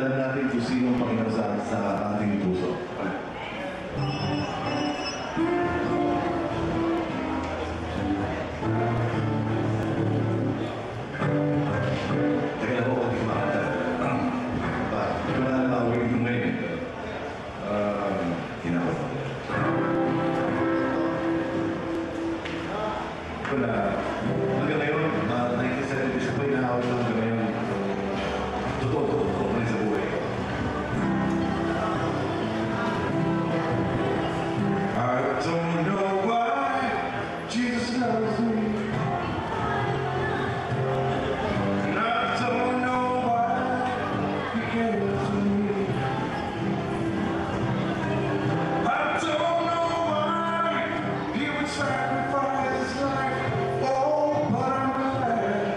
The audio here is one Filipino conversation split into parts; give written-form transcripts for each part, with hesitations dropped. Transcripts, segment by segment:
Alam natin kung sino ang Panginoon sa ating puso. Teka na po kung kumakanta. Hindi ko na nakawin yung ngayon. Kinakot. Ito na, hanggang ngayon, 1970s ko inahawin lang hanggang ngayon. Totoo rin sa buhay. I don't know why Jesus loves me. And I don't know why He cares for me. I don't know why He would sacrifice His life. Oh, but I'm glad.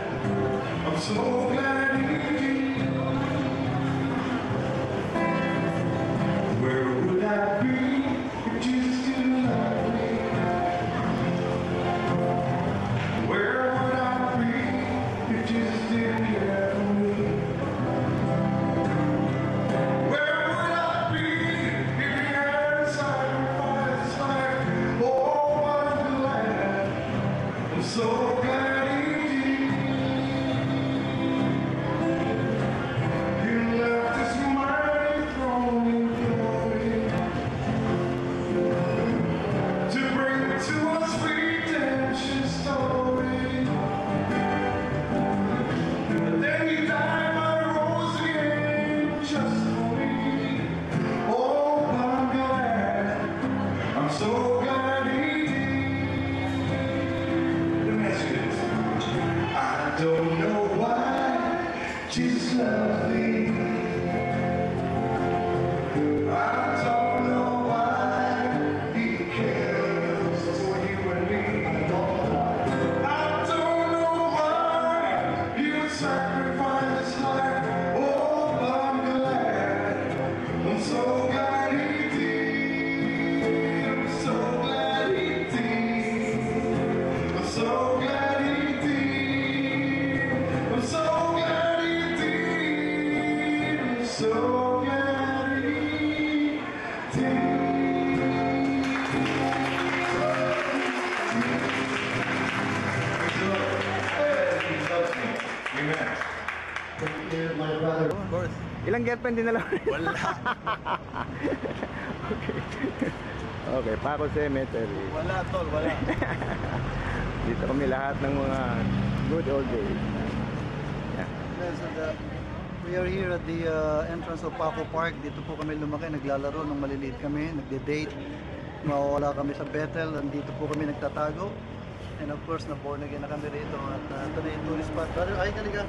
I'm so glad He did. Where would I be if Jesus didn't love me? Where would I be if Jesus didn't care for me? Where would I be if He hadn't sacrificed His life? Oh, I'm glad, I'm so glad He did. He left His mighty throne in glory to bring to us redemption story. And then He died but rose again just for me. Oh, but I'm glad, I'm so glad He did. Let me ask you this. I don't know why Jesus loves me. I don't know why He cares for you and me. I don't know why He would sacrifice His life. Oh, but I'm glad, I'm so glad He did. I'm so glad He did. I'm so glad He did. I'm so glad He did. I'm so glad He did. Amen. My brother. Of course. Ilang girlfriend din na lang? Wala. Okay. Okay, Paco Cemetery. Wala, tol. Wala. Dito kami lahat ng mga good old days. Yeah. Yes, and, we are here at the entrance of Paco Park. Dito po kami lumaki, naglalaro nung maliliit kami, nagde-date. Mawawala kami sa Bethel, andito po kami nagtatago. And of course, na-born again na kami rito. At ito na yung tourist spot. Brother, ay kaliga.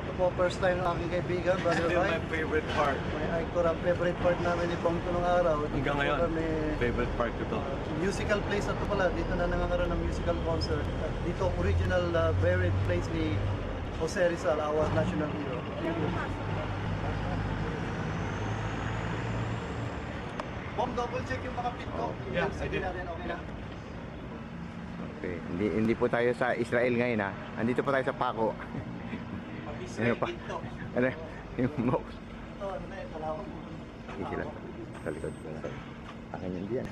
Ito po, first time ng aking kaibigan, Brother Still Rai. my favorite part. May favorite part namin ni Pongto nung araw. Dito Hanggang po ngayon, kami, favorite part ko to. musical place na to pala. Dito na nangangaroon ng musical concert. At dito, original buried place ni Jose Rizal, our national hero. Thank you. Bom, double check yung mga pin ko. Yeah, I did. Natin, okay na. Okay. Hindi po tayo sa Israel ngayon ha. Andito po tayo sa Paco. Ano pa? Ano? Yung mouse. Ito, ano na yun, kalawang. Hindi sila. Sa likod ko lang. Akin yun diyan.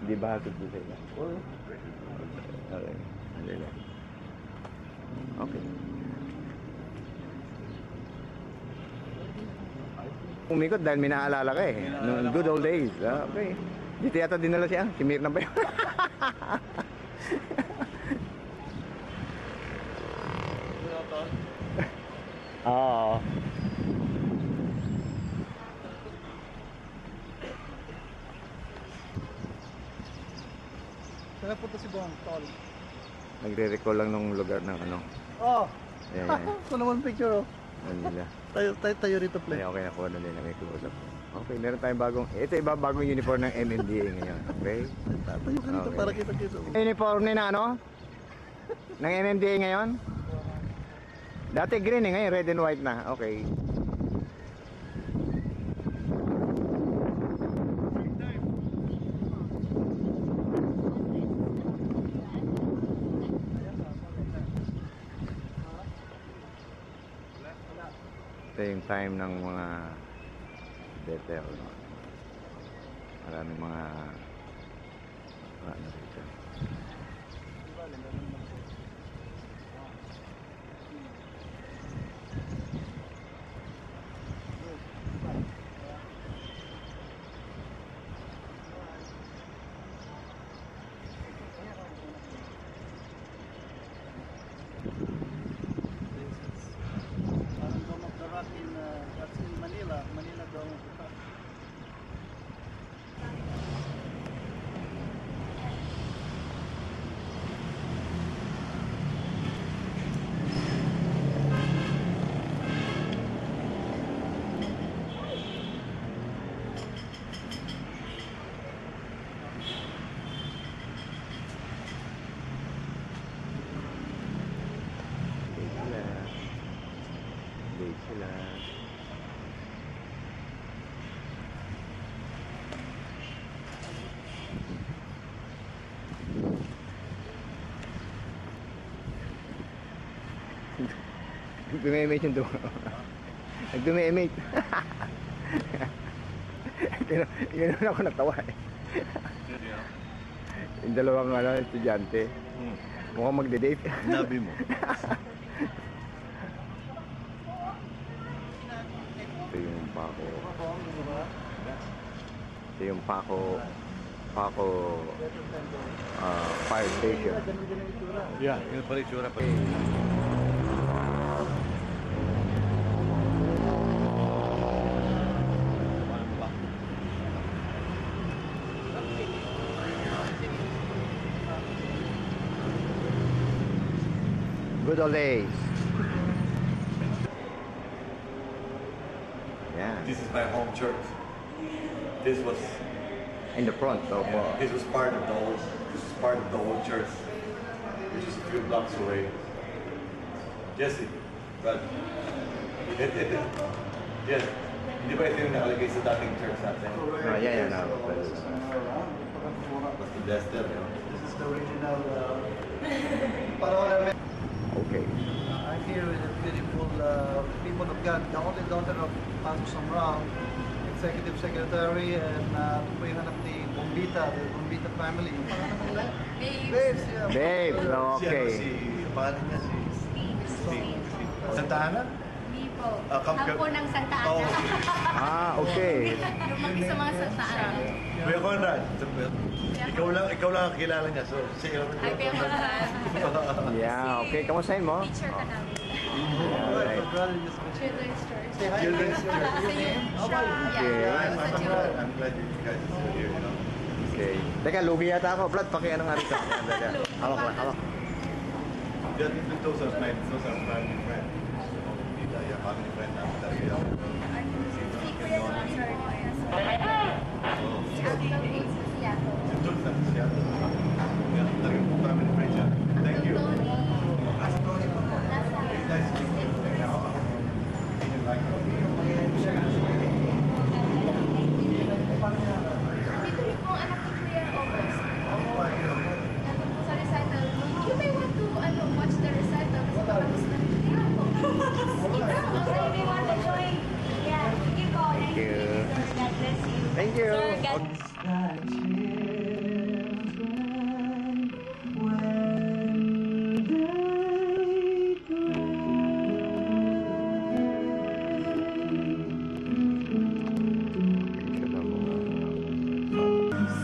Hindi ba hatid ko sa ila? Okay. Hindi lang. Okay. Umikot dahil may naalala ka eh. Noong good old days. Okay. Dito yata dinala siya. Si Mirna ba yun? Oo. Saan punta si Bong, tol? Nagre-recall lang nung lugar ng ano. Oh! Yan, yan. Ito naman picture, oh. Ano nila. Tayo rito, play. Ay, okay na po na nila may close up. Okay, meron tayong bagong, ito iba bagong uniform ng MMDA ngayon. Okay? Tayo ka rito Okay. para kita-kita. Uniform ni na ano? Ng MMDA ngayon? Dati green eh, ngayon red and white na. Okay. Ito yung time ng mga Bethel. Maraming mga ano dito. Parang Dome of the Rock that's in Manila. Manila Dome of the Rock. Late sila. Nagdumi-emate yung dugo. Nagdumi-emate. Ganoon ako natawa eh. Yung dalawang estudyante. Mukhang magde-date. Nabi mo. Ito yung Paco. Ito yung Paco fire station. Yeah, yun pala yung tsura pa. Good old days. Yeah, This is my home church. This was in the front of this was part of the old church, which is a few blocks away. Jesse, Brad. Yes. Hindi ba ito yung nakalagay sa dating church natin? yeah, no. That's the Destel, you know? This is the original Parola. Okay. I'm here with the beautiful people of God, the only daughter of Pastor Samram, Executive Secretary, and ito po yung anak ni Bombita, the Bombita family. Yung pangalan nila? Babes, yeah. Babes, okay. Pangalan niya si Steve. Santa Ana? Hindi po. Ah, Ako ng Santa Ana. Oh, okay. Okay. Lumaki sa mga Santa Ana. Kuya Conrad, ikaw lang ang kilala niya. So, sige naman. Ay, kaya mga Yeah, okay. Kamustahin mo? teacher ka namin. Alright. Children's Church. Say hi. Children's Church. Sa Your iyo. name? Okay. Yeah, sa children. I'm glad you guys are still here, you know? Okay. Teka, lugi yata ako. Brad, ano nga rito? Hawak lang, hawak. Just even those are family friends. Dita, yeah, family friend namin talaga yan. Secret sponsor ko. Si Uncle Vince sa Seattle. Si Dul sa Seattle. Yeah, talagang po family friend siya. Thank you. Tony. Nice to meet you. Like, Nandito rin po ang anak ni Kuya August. Nandun po sa recital. You may want to watch the recital kasi tapos na. Ikaw, also you may want to join. Yeah, you go. Thank you. God bless you. Thank you. Sir, God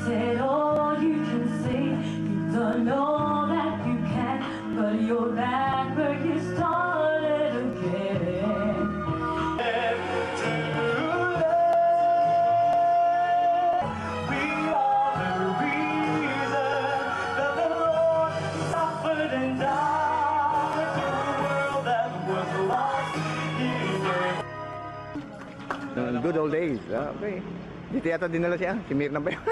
Said all you can say, you've done all that you can, but you're back where you started again. We are the reason that the Lord suffered and died to a world that was lost. He gave Good old days. Okay. Dito yata dinala siya. Si Mirna ba yun?